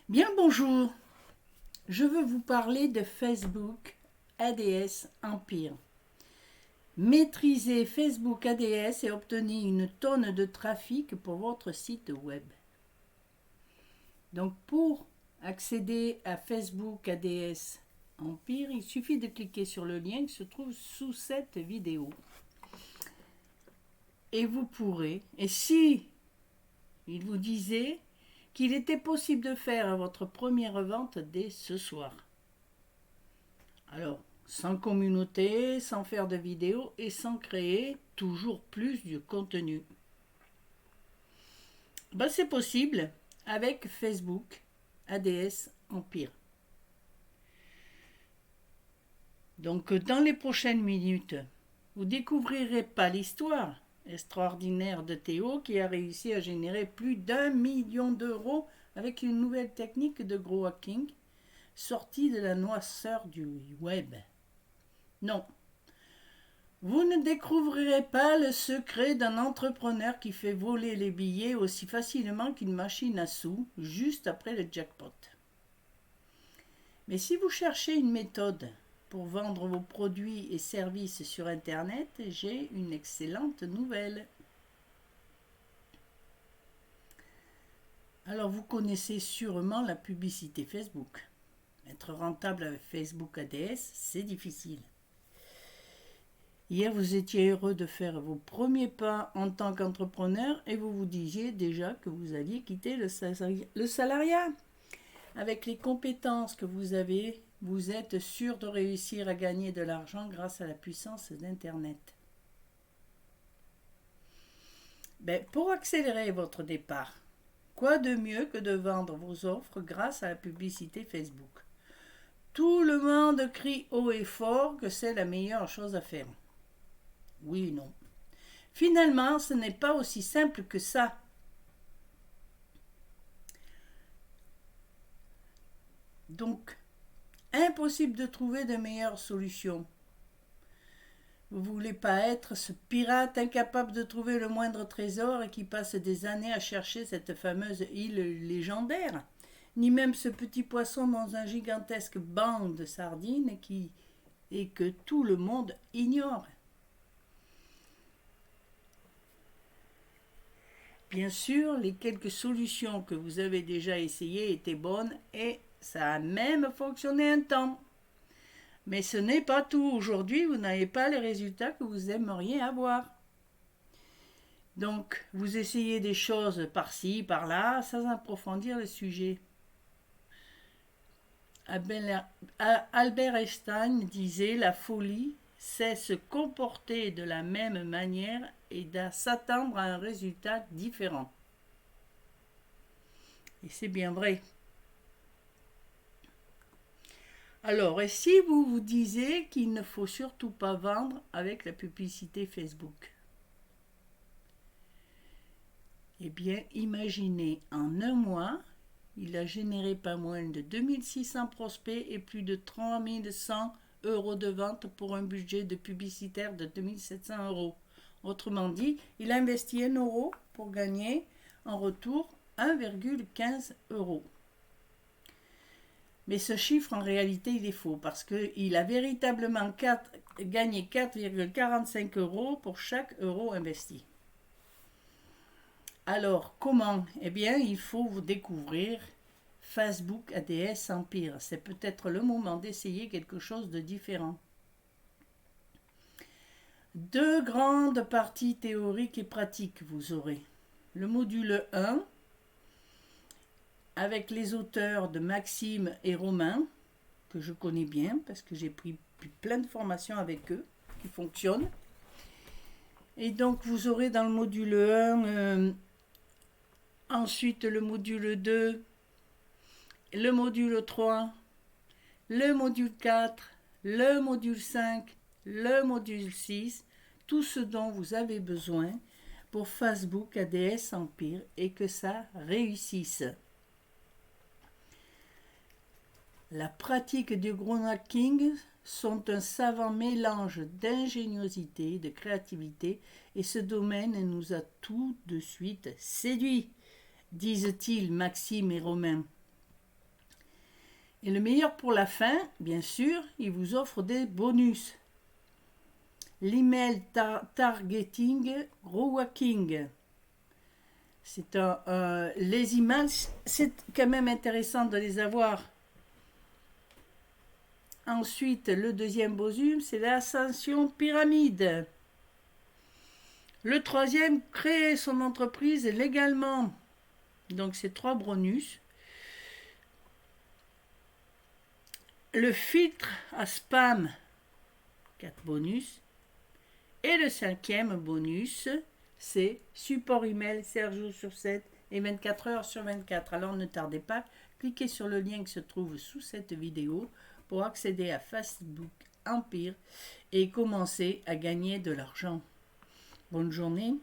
Bien bonjour, je veux vous parler de Facebook ADS Empire. Maîtriser Facebook ADS et obtenir une tonne de trafic pour votre site web. Donc pour accéder à Facebook ADS Empire, il suffit de cliquer sur le lien qui se trouve sous cette vidéo. Et vous pourrez, et si il vous disait qu'il était possible de faire votre première vente dès ce soir. Alors, sans communauté, sans faire de vidéos et sans créer toujours plus de contenu. C'est possible avec Facebook ADS Empire. Donc, dans les prochaines minutes, vous découvrirez pas l'histoire extraordinaire de Théo qui a réussi à générer plus d'1 million d'euros avec une nouvelle technique de growth hacking sortie de la noirceur du web. Non. Vous ne découvrirez pas le secret d'un entrepreneur qui fait voler les billets aussi facilement qu'une machine à sous juste après le jackpot. Mais si vous cherchez une méthode pour vendre vos produits et services sur Internet, j'ai une excellente nouvelle. Alors vous connaissez sûrement la publicité Facebook. Être rentable avec Facebook ADS, c'est difficile. Hier, vous étiez heureux de faire vos premiers pas en tant qu'entrepreneur et vous vous disiez déjà que vous alliez quitter le salariat. Avec les compétences que vous avez, vous êtes sûr de réussir à gagner de l'argent grâce à la puissance d'Internet. Pour accélérer votre départ, quoi de mieux que de vendre vos offres grâce à la publicité Facebook? Tout le monde crie haut et fort que c'est la meilleure chose à faire. Oui et non. Finalement, ce n'est pas aussi simple que ça. Donc, impossible de trouver de meilleures solutions. Vous ne voulez pas être ce pirate incapable de trouver le moindre trésor et qui passe des années à chercher cette fameuse île légendaire, ni même ce petit poisson dans un gigantesque banc de sardines et que tout le monde ignore. Bien sûr, les quelques solutions que vous avez déjà essayées étaient bonnes et ça a même fonctionné un temps. Mais ce n'est pas tout. Aujourd'hui, vous n'avez pas les résultats que vous aimeriez avoir. Donc, vous essayez des choses par-ci, par-là, sans approfondir le sujet. Albert Einstein disait « La folie, c'est se comporter de la même manière et s'attendre à un résultat différent. » Et c'est bien vrai. Alors, et si vous vous disiez qu'il ne faut surtout pas vendre avec la publicité Facebook? Eh bien, imaginez, en un mois, il a généré pas moins de 2600 prospects et plus de 3100 euros de vente pour un budget de publicitaire de 2700 euros. Autrement dit, il a investi 1 euro pour gagner en retour 1,15 euros. Mais ce chiffre, en réalité, il est faux parce qu'il a véritablement gagné 4,45 euros pour chaque euro investi. Alors, comment? Eh bien, il faut vous découvrir Facebook ADS Empire. C'est peut-être le moment d'essayer quelque chose de différent. 2 grandes parties théoriques et pratiques vous aurez. Le module 1, avec les auteurs de Maxime et Romain, que je connais bien parce que j'ai pris plein de formations avec eux qui fonctionnent. Et donc, vous aurez dans le module 1... ensuite, le module 2, le module 3, le module 4, le module 5, le module 6, tout ce dont vous avez besoin pour Facebook ADS Empire et que ça réussisse. La pratique du growth hacking sont un savant mélange d'ingéniosité, de créativité et ce domaine nous a tout de suite séduits, disent-ils Maxime et Romain. Et le meilleur pour la fin, bien sûr, il vous offre des bonus. L'email targeting growhacking. C'est les emails, c'est quand même intéressant de les avoir. Ensuite, le deuxième bonus, c'est l'ascension pyramide. Le troisième, créer son entreprise légalement. Donc, c'est 3 bonus. Le filtre à spam, 4 bonus. Et le 5e bonus, c'est support email 7 jours sur 7 et 24 heures sur 24. Alors ne tardez pas, cliquez sur le lien qui se trouve sous cette vidéo pour accéder à Facebook Empire et commencer à gagner de l'argent. Bonne journée.